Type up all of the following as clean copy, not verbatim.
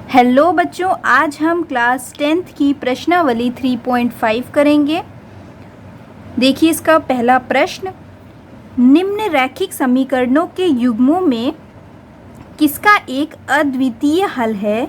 Hello बच्चों, आज हम क्लास 10th की प्रश्नावली 3.5 करेंगे। देखिए इसका पहला प्रश्न, निम्न रैखिक समीकरणों के युग्मों में किसका एक अद्वितीय हल है,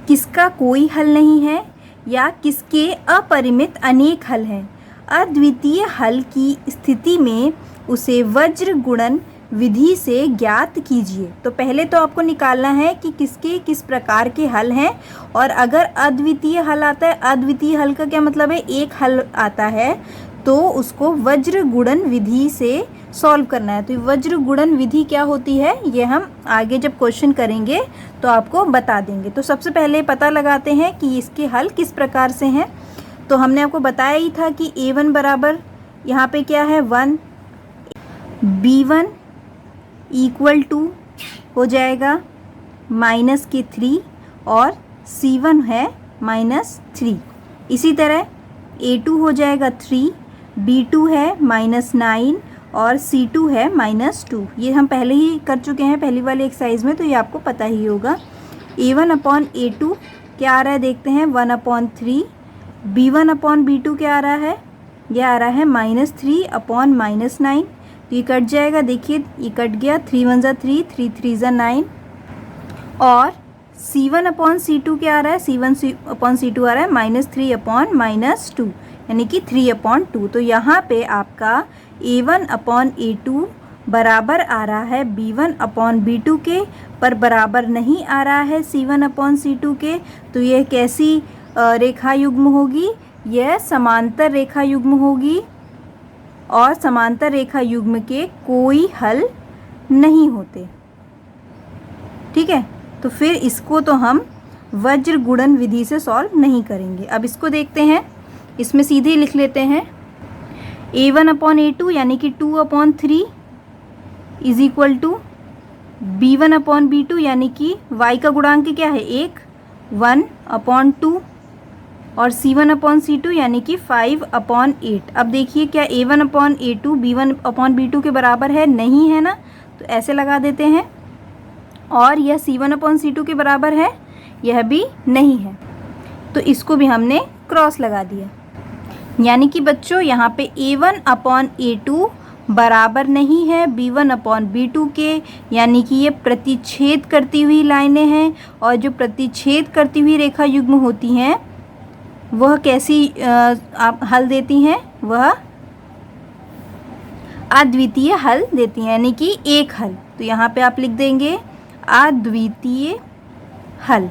किसका कोई हल नहीं है या किसके अपरिमित अनेक हल हैं। अद्वितीय हल की स्थिति में उसे वज्र गुणन विधि से ज्ञात कीजिए। तो पहले तो आपको निकालना है कि किसके किस प्रकार के हल हैं, और अगर अद्वितीय हल आता है, अद्वितीय हल का क्या मतलब है, एक हल आता है तो उसको वज्र गुणन विधि से सॉल्व करना है। तो वज्र गुणन विधि क्या होती है ये हम आगे जब क्वेश्चन करेंगे तो आपको बता देंगे। तो सबसे पहले पता लगाते हैं कि इसके हल किस प्रकार से हैं। तो हमने आपको बताया ही था कि a1 बराबर यहाँ पे क्या है 1, b1 इक्वल टू हो जाएगा -3 और c1 है -3। इसी तरह a2 हो जाएगा 3, b2 है -9 और c2 है -2। ये हम पहले ही कर चुके हैं पहली वाली एक्सरसाइज में, तो ये आपको पता ही होगा। a1/a2 क्या आ रहा है देखते हैं 1/3, b1/b2 क्या आ रहा है, ये आ रहा है -3/-9। तो ये कट जाएगा, देखिए ये कट गया, 3 1 ज़ा 3, 3 3 ज़ा 9। और c1/c2 क्या आ रहा है, c1/c2 आ रहा है -3/-2 यानी कि 3/2। तो यहाँ पे आपका a1/a2 बराबर आ रहा है b1/b2 के, पर बराबर नहीं आ रहा है c1/c2 के। तो यह कैसी रेखा युग्म होगी, यह समांतर रेखा युग्म होगी, और समांतर रेखा युग्म के कोई हल नहीं होते। ठीक है, तो फिर इसको तो हम वज्र गुणन विधि से सॉल्व नहीं करेंगे। अब इसको देखते हैं, इसमें सीधे लिख लेते हैं a1/a2 यानी कि 2/3 इज इक्वल टू b1/b2 यानी कि y का गुणांक क्या है 1, 1/2 और c1/c2 यानी कि 5/8। अब देखिए क्या a1/a2 b1/b2 के बराबर है, नहीं है ना, तो ऐसे लगा देते हैं। और यह c1/c2 के बराबर है, यह भी नहीं है, तो इसको भी हमने क्रॉस लगा दिया। यानी कि बच्चों यहाँ पे a1/a2 बराबर नहीं है b1/b2 के, यानी कि ये प्रतिच्छेद करती हुई लाइनें हैं, और जो प्रतिच्छेद करती हुई रेखा युग्म होती हैं वह कैसी आप हल देती हैं, वह अद्वितीय हल देती हैं, यानी कि एक हल। तो यहाँ पे आप लिख देंगे अद्वितीय हल।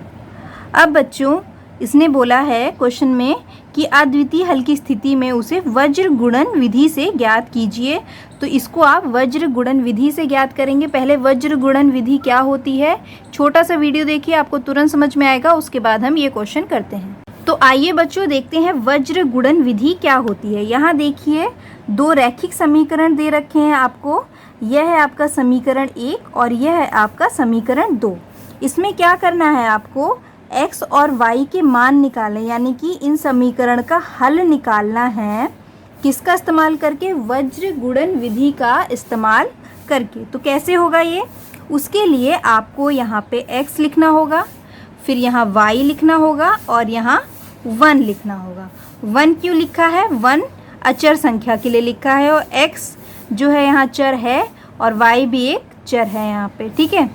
अब बच्चों इसने बोला है क्वेश्चन में कि अद्वितीय हल की स्थिति में उसे वज्र गुणन विधि से ज्ञात कीजिए। तो इसको आप वज्र गुणन विधि से ज्ञात करेंगे। पहले वज्र गुणन विधि क्या होती है, छोटा सा वीडियो देखिए, आपको तुरंत समझ में आएगा, उसके बाद हम ये क्वेश्चन करते हैं। तो आइए बच्चों देखते हैं वज्र गुणन विधि क्या होती है। यहाँ देखिए दो रैखिक समीकरण दे रखे हैं आपको, यह है आपका समीकरण 1 और यह है आपका समीकरण 2। इसमें क्या करना है आपको, x और y के मान निकालें, यानी कि इन समीकरण का हल निकालना है। किसका इस्तेमाल करके, वज्र गुणन विधि का इस्तेमाल करके। तो कैसे होगा ये, उसके लिए आपको यहाँ पे x लिखना होगा, फिर यहाँ y लिखना होगा और यहाँ 1 लिखना होगा। 1 क्यों लिखा है, 1 अचर संख्या के लिए लिखा है, और x जो है यहाँ चर है और y भी एक चर है यहाँ पे। ठीक है,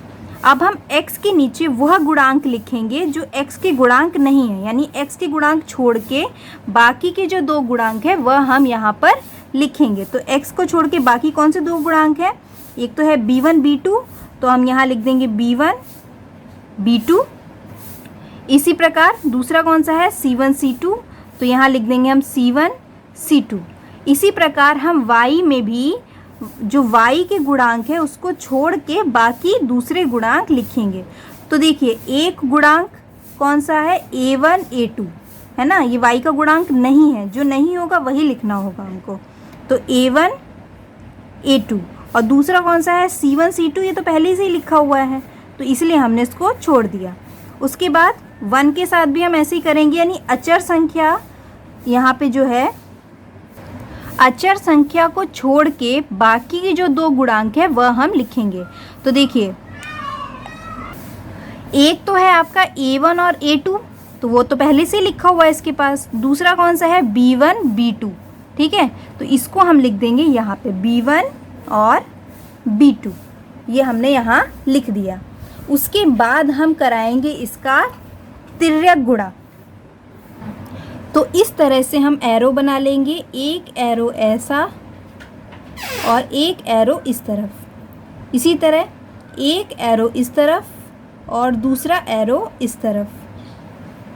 अब हम x के नीचे वह गुणांक लिखेंगे जो x के गुणांक नहीं है, यानी x के गुणांक छोड़ के बाकी के जो दो गुणांक है वह हम यहाँ पर लिखेंगे। तो x को छोड़ के बाकी कौन से दो गुणांक है, एक तो है b1 b2, तो हम यहाँ लिख देंगे b1 b2। इसी प्रकार दूसरा कौन सा है c1 c2, तो यहाँ लिख देंगे हम c1 c2। इसी प्रकार हम y में भी जो y के गुणांक है उसको छोड़ के बाकी दूसरे गुणांक लिखेंगे। तो देखिए एक गुणांक कौन सा है a1 a2 है ना, ये y का गुणांक नहीं है, जो नहीं होगा वही लिखना होगा हमको। तो a1 a2, और दूसरा कौन सा है c1 c2, ये तो पहले से ही लिखा हुआ है तो इसलिए हमने इसको छोड़ दिया। उसके बाद 1 के साथ भी हम ऐसे ही करेंगे, यानी अचर संख्या यहाँ पे जो है अचर संख्या को छोड़ के बाकी के जो दो गुणांक है वह हम लिखेंगे। तो देखिए एक तो है आपका A1 और A2, तो वो तो पहले से लिखा हुआ है इसके पास। दूसरा कौन सा है, B1 B2, ठीक है। तो इसको हम लिख देंगे यहाँ पे B1 और B2, ये हमने यहाँ लिख दिया। उसके बाद हम कराएंगे इसका तिर्यक गुणा। तो इस तरह से हम एरो बना लेंगे, एक एरो ऐसा और एक एरो इस तरफ, इसी तरह एक एरो इस तरफ और दूसरा एरो इस तरफ,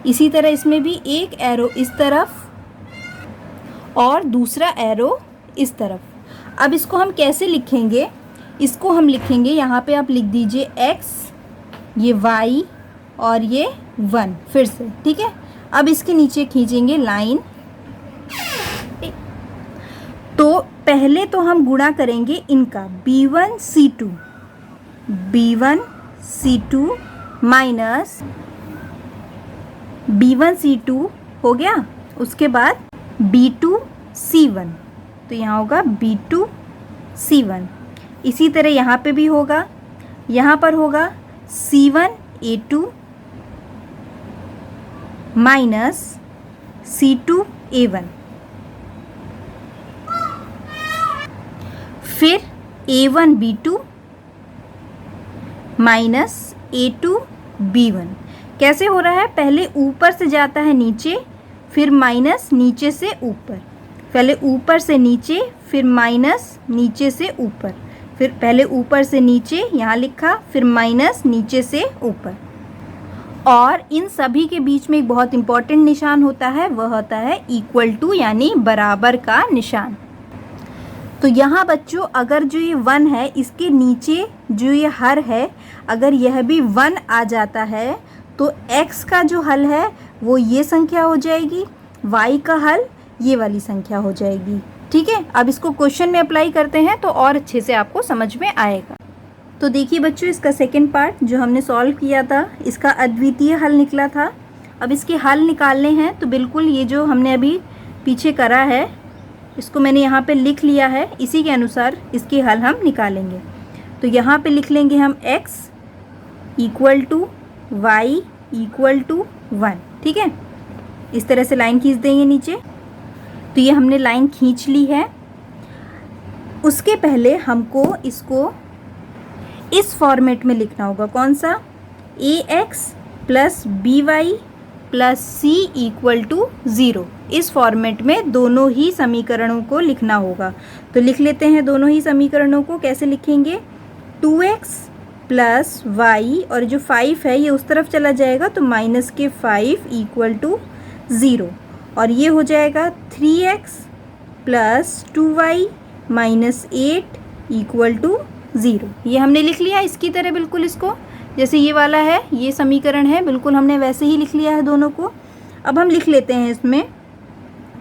इसी तरह इसमें भी एक एरो इस तरफ और दूसरा एरो इस तरफ। अब इसको हम कैसे लिखेंगे, इसको हम लिखेंगे, यहाँ पे आप लिख दीजिए x, ये y और ये 1 फिर से, ठीक है। अब इसके नीचे खींचेंगे लाइन। तो पहले तो हम गुणा करेंगे इनका B1 C2 minus B1 C2 हो गया। उसके बाद B2 C1, तो यहाँ होगा B2 C1। इसी तरह यहाँ पे भी होगा, यहाँ पर होगा C1 A2 minus C2 A1, फिर A1 B2 minus A2 B1। कैसे हो रहा है, पहले ऊपर से जाता है नीचे, फिर माइनस नीचे से ऊपर, पहले ऊपर से नीचे, फिर माइनस नीचे से ऊपर, फिर पहले ऊपर से नीचे यहाँ लिखा, फिर माइनस नीचे से ऊपर। और इन सभी के बीच में एक बहुत इंपॉर्टेंट निशान होता है, वह होता है इक्वल टू यानी बराबर का निशान। तो यहाँ बच्चों अगर जो ये 1 है, इसके नीचे जो ये हर है, अगर यह भी 1 आ जाता है तो x का जो हल है वो ये संख्या हो जाएगी, y का हल ये वाली संख्या हो जाएगी, ठीक है। अब इसको क्वेश्चन में अप्लाई करते हैं तो और अच्छे से आपको समझ में आएगा। तो देखिए बच्चों, इसका सेकंड पार्ट जो हमने सॉल्व किया था, इसका अद्वितीय हल निकला था। अब इसके हल निकालने हैं, तो बिल्कुल ये जो हमने अभी पीछे करा है, इसको मैंने यहाँ पे लिख लिया है, इसी के अनुसार इसके हल हम निकालेंगे। तो यहाँ पे लिख लेंगे हम x equal to y equal to 1, ठीक है। इस तरह से लाइन खींच देंगे नीचे। तो ये हमने लाइन खींच ली है। उसके पहले हमको इसको इस फॉर्मेट में लिखना होगा, कौन सा, ax plus by plus c equal to 0। इस फॉर्मेट में दोनों ही समीकरणों को लिखना होगा। तो लिख लेते हैं दोनों ही समीकरणों को। कैसे लिखेंगे, 2x प्लस y और जो 5 है ये उस तरफ चला जाएगा, तो माइनस के 5 इक्वल टू 0, और ये हो जाएगा 3x plus 2y minus 8 equal to 0। ये हमने लिख लिया इसकी तरह, बिल्कुल इसको जैसे ये वाला है, ये समीकरण है, बिल्कुल हमने वैसे ही लिख लिया है दोनों को। अब हम लिख लेते हैं इसमें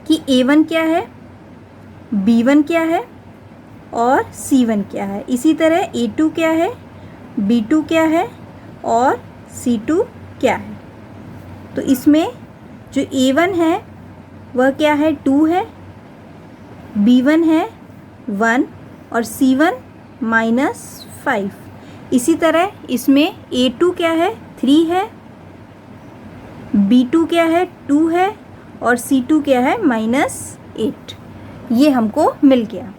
कि a1 क्या है, b1 क्या है और c1 क्या है। इसी तरह a2 क्या है, b2 क्या है और c2 क्या है। तो इसमें जो a1 है वह क्या है, 2 है, b1 है 1 और c1 माइनस 5। इसी तरह इसमें a2 क्या है, 3 है, b2 क्या है, 2 है और c2 क्या है, माइनस 8। ये हमको मिल गया।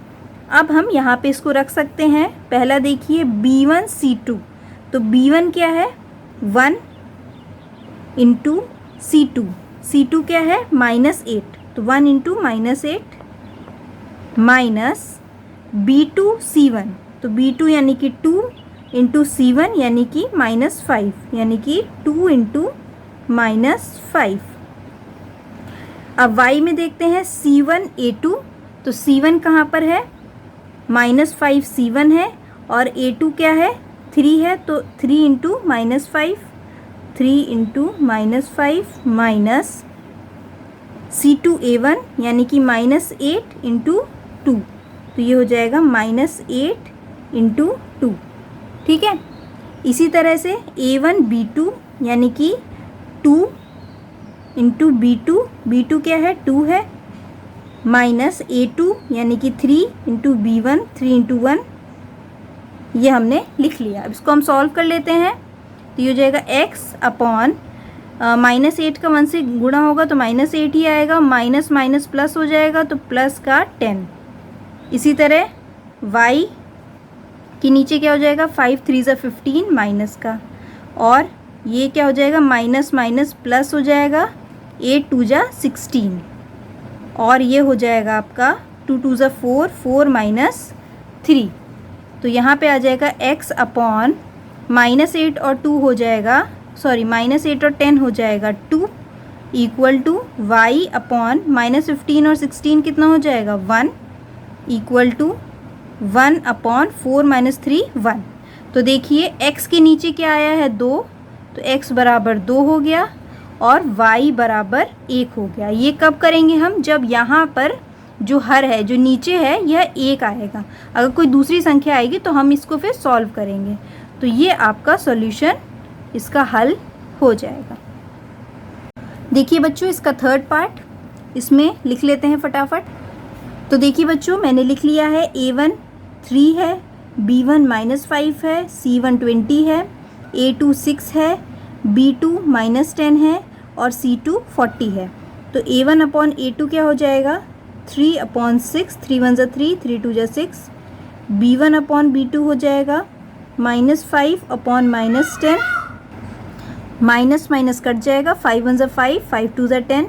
अब हम यहाँ पे इसको रख सकते हैं। पहला देखिए b1 c2, तो b1 क्या है, 1 इंटू c2 क्या है, माइनस 8, तो 1 into minus 8 minus b2 c1, तो b2 यानी कि 2 इंटू c1 यानी कि माइनस 5, यानी कि 2 इंटू माइनस 5। अब y में देखते हैं c1 a2, तो c1 कहाँ पर है, माइनस 5 c1 है और a2 क्या है, 3 है, तो 3 into minus 5, 3 into minus 5 minus c2 a1 यानी कि माइनस 8 इंटू 2, तो ये हो जाएगा माइनस 8 इंटू 2, ठीक है। इसी तरह से a1 b2 यानी कि 2 इंटू b2 क्या है, 2 है, माइनस a2 यानी कि 3 इंटू b1, 3 इंटू 1, ये हमने लिख लिया। अब इसको हम सॉल्व कर लेते हैं। तो ये हो जाएगा x अपॉन -8 का 1 से गुणा होगा तो -8 ही आएगा, माइनस माइनस प्लस हो जाएगा तो प्लस का 10। इसी तरह y के नीचे क्या हो जाएगा, 5 3 ज़ा 15 माइनस का, और ये क्या हो जाएगा, माइनस माइनस प्लस हो जाएगा, 8 2 ज़ा 16, और ये हो जाएगा आपका 2 2 ज़ा 4 4 माइनस 3। तो यहाँ पे आ जाएगा x अपॉन -8 और 2 हो जाएगा, सॉरी -8 और 10 हो जाएगा 2 इक्वल टू y अपॉन -15 और 16 कितना हो जाएगा 1 इक्वल टू 1 अपॉन 4 माइनस 3 1। तो देखिए x के नीचे क्या आया है 2, तो x बराबर 2 हो गया और y बराबर 1 हो गया। ये कब करेंगे हम, जब यहाँ पर जो हर है, जो नीचे है, यह 1 आएगा। अगर कोई दूसरी संख्या आएगी तो हम इसको फिर सॉल्व करेंगे। तो ये आपका सॉल्यूशन, इसका हल हो जाएगा। देखिए बच्चों इसका थर्ड पार्ट, इसमें लिख लेते हैं फटाफट। तो देखिए बच्चों मैंने लिख लिया है A1 3 है, B1 -5 है, C1 20 है, A2 6 है, B2 -10 है और C2 40 है। तो A1 अपॉन A2 क्या हो जाएगा, 3 अपॉन 6, 3 1 ज़ा 3, 3 2 ज़ा 6। B1 अपॉन B2 हो जाएगा -5 अपॉन -10, माइनस माइनस कट जाएगा, 5 1 ज़ा 5, 5 2 ज़ा 10,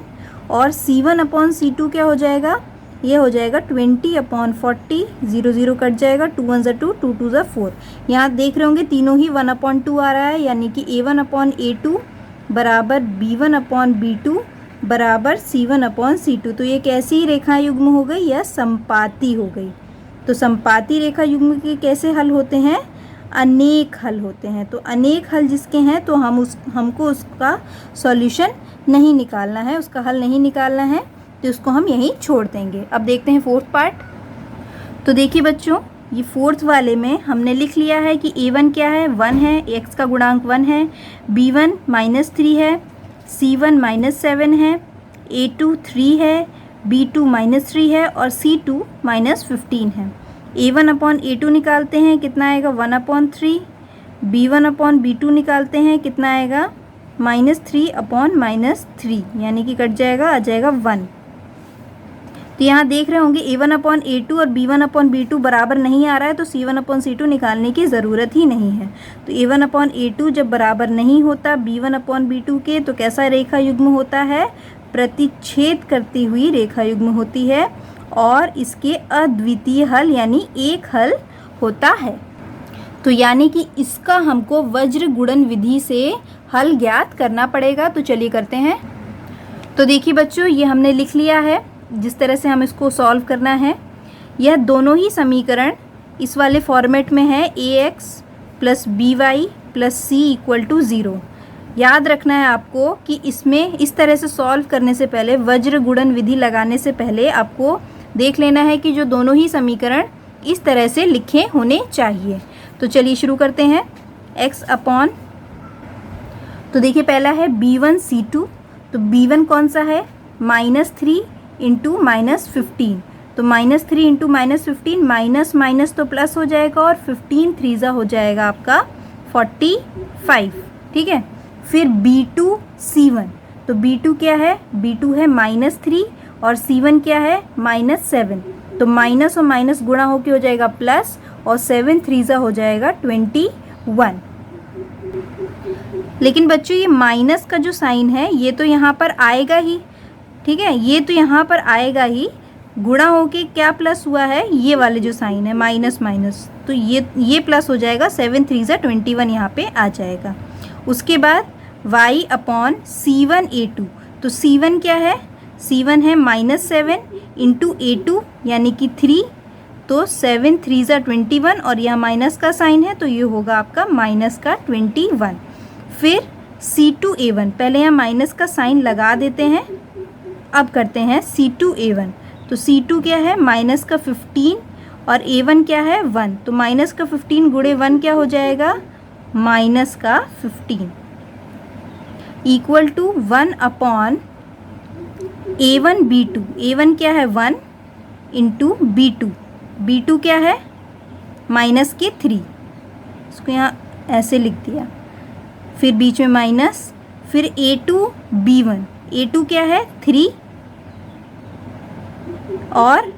और C1 अपॉन C2 क्या हो जाएगा, ये हो जाएगा 20 अपॉन 40, 0 0 कट जाएगा, 2 1 ज़ा 2, 2 2 ज़ा 4। यहाँ देख रहे होंगे तीनों ही 1 अपॉन 2 आ रहा है, यानी कि A1 अपॉन A2 बराबर B1 अपॉन B2 बराबर C1 अपॉन C2। तो ये कैसी रेखा युग्म हो गई, यह संपाती हो गई। तो संपाती रेखा युग्म के कैसे हल होते हैं, अनेक हल होते हैं। तो अनेक हल जिसके हैं तो हमको उसका सॉल्यूशन नहीं निकालना है, उसका हल नहीं निकालना है, तो उसको हम यहीं छोड़ देंगे। अब देखते हैं फोर्थ पार्ट। तो देखिए बच्चों ये फोर्थ वाले में हमने लिख लिया है कि A1 क्या है, 1 है, x का गुणांक 1 है, B1 -3 है, C1 -7 है, A2 3 है, B2 -3 है और C2 -15 है। A1 अपॉन A2 निकालते हैं, कितना आएगा 1 अपॉन 3। B1 अपॉन B2 निकालते हैं, कितना आएगा -3 अपॉन -3, यानी कि कट जाएगा, आ जाएगा 1। तो यहाँ देख रहे होंगे A1 अपॉन A2 और B1 अपॉन B2 बराबर नहीं आ रहा है, तो C1 अपॉन C2 निकालने की ज़रूरत ही नहीं है। तो A1 अपॉन A2 जब बराबर नहीं होता B1 अपॉन B2 के, तो कैसा रेखा युग्म होता है, प्रतिच्छेद करती हुई रेखा युग्म होती है, और इसके अद्वितीय हल यानी एक हल होता है। तो यानी कि इसका हमको वज्र गुणन विधि से हल ज्ञात करना पड़ेगा। तो चलिए करते हैं। तो देखिए बच्चों ये हमने लिख लिया है जिस तरह से हम इसको सॉल्व करना है। यह दोनों ही समीकरण इस वाले फॉर्मेट में है, ax plus by plus c equal to 0। याद रखना है आपको कि इसमें इस तरह से सॉल्व करने से पहले, वज्र गुणन विधि लगाने से पहले आपको देख लेना है कि जो दोनों ही समीकरण इस तरह से लिखे होने चाहिए। तो चलिए शुरू करते हैं। x अपॉन, तो देखिए पहला है B1 C2, तो B1 कौन सा है, -3 इंटू -15, तो -3 इंटू -15, माइनस माइनस तो प्लस हो जाएगा और 15 3 ज़ा हो जाएगा आपका 45, ठीक है। फिर B2 C1, तो B2 क्या है, B2 है -3 और C1 क्या है -7, तो माइनस और माइनस गुणा होके हो जाएगा प्लस, और 7 3 ज़ा हो जाएगा 21। लेकिन बच्चों ये माइनस का जो साइन है ये तो यहाँ पर आएगा ही, ठीक है, ये तो यहाँ पर आएगा ही, गुणा होके क्या प्लस हुआ है, ये वाले जो साइन है माइनस माइनस, तो ये प्लस हो जाएगा, 7 3 ज़ा 21 यहाँ पे आ जाएगा। उसके बाद y अपॉन C1 A2, तो C1 क्या है, C1 है -7 इंटू A2 यानी कि 3, तो 7 3 ज़ा 21 और यह माइनस का साइन है तो ये होगा आपका माइनस का 21। फिर C2 A1, पहले यहाँ माइनस का साइन लगा देते हैं, अब करते हैं C2 A1, तो C2 क्या है माइनस का 15 और A1 क्या है 1, तो माइनस का 15 गुणे 1 क्या हो जाएगा, माइनस का 15 equal to 1 upon A1 B2, A1 क्या है 1 इंटू B2, B2 क्या है माइनस के 3, इसको यहाँ ऐसे लिख दिया। फिर बीच में माइनस, फिर a2 b1, a2 क्या है 3 और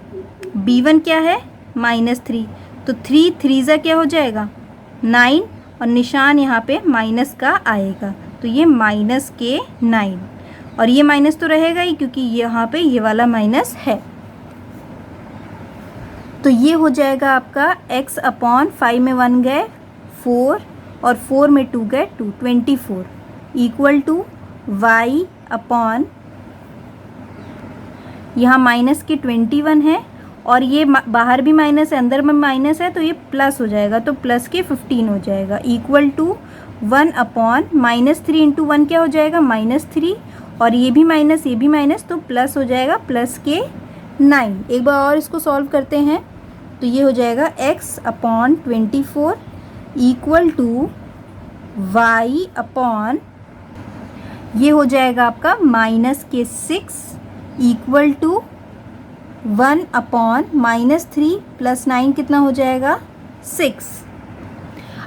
b1 क्या है -3, तो 3 3 ज़ा क्या हो जाएगा 9 और निशान यहाँ पे माइनस का आएगा, तो ये माइनस के 9 और ये माइनस तो रहेगा ही क्योंकि यहाँ पे ये वाला माइनस है। तो ये हो जाएगा आपका x अपॉन 5 में 1 गए 4 और 4 में 2 गए 2, 24 इक्वल टू y अपॉन, यहाँ माइनस के 21 है और ये बाहर भी माइनस है अंदर में माइनस है, तो ये प्लस हो जाएगा, तो प्लस के 15 हो जाएगा इक्वल टू 1 अपॉन -3 इंटू 1 क्या हो जाएगा -3 और ये भी माइनस तो प्लस हो जाएगा प्लस के 9। एक बार और इसको सॉल्व करते हैं, तो ये हो जाएगा x upon 24 equal to y upon, ये हो जाएगा आपका माइनस के 6 इक्वल टू 1 अपॉन -3 प्लस 9 कितना हो जाएगा 6।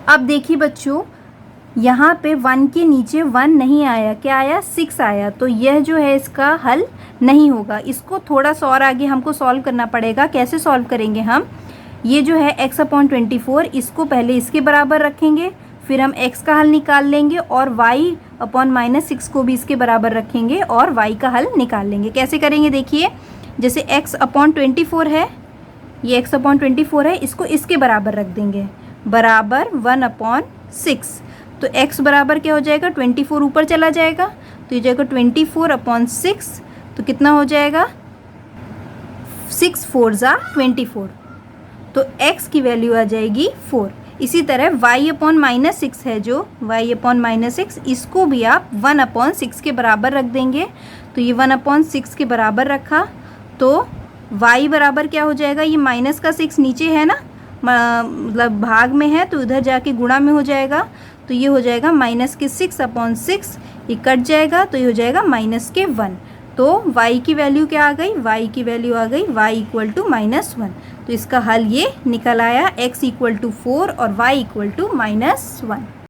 अब देखिए बच्चों, यहाँ पे 1 के नीचे 1 नहीं आया, क्या आया 6 आया, तो यह जो है इसका हल नहीं होगा। इसको थोड़ा सा और आगे हमको सॉल्व करना पड़ेगा। कैसे सॉल्व करेंगे हम, ये जो है x अपॉन 24 इसको पहले इसके बराबर रखेंगे, फिर हम x का हल निकाल लेंगे और y अपॉन -6 को भी इसके बराबर रखेंगे और y का हल निकाल लेंगे। कैसे करेंगे देखिए, जैसे x अपॉन 24 है, ये x अपॉन 24 है, इसको इसके बराबर रख देंगे बराबर 1 अपॉन 6, तो x बराबर क्या हो जाएगा 24 ऊपर चला जाएगा, तो ये जाएगा 24 अपॉन 6, तो कितना हो जाएगा 6 4 ज़ा 24, तो x की वैल्यू आ जाएगी 4। इसी तरह y अपॉन -6 है, जो y अपॉन -6 इसको भी आप 1 अपॉन 6 के बराबर रख देंगे, तो ये 1 अपॉन 6 के बराबर रखा, तो y बराबर क्या हो जाएगा, ये माइनस का 6 नीचे है ना, मतलब भाग में है, तो उधर जाके गुणा में हो जाएगा, तो ये हो जाएगा माइनस के 6 अपॉन 6, ये कट जाएगा, तो ये हो जाएगा माइनस के 1। तो y की वैल्यू क्या आ गई, y की वैल्यू आ गई y इक्वल टू -1, तो इसका हल ये निकल आया x इक्वल टू 4 और y इक्वल टू -1।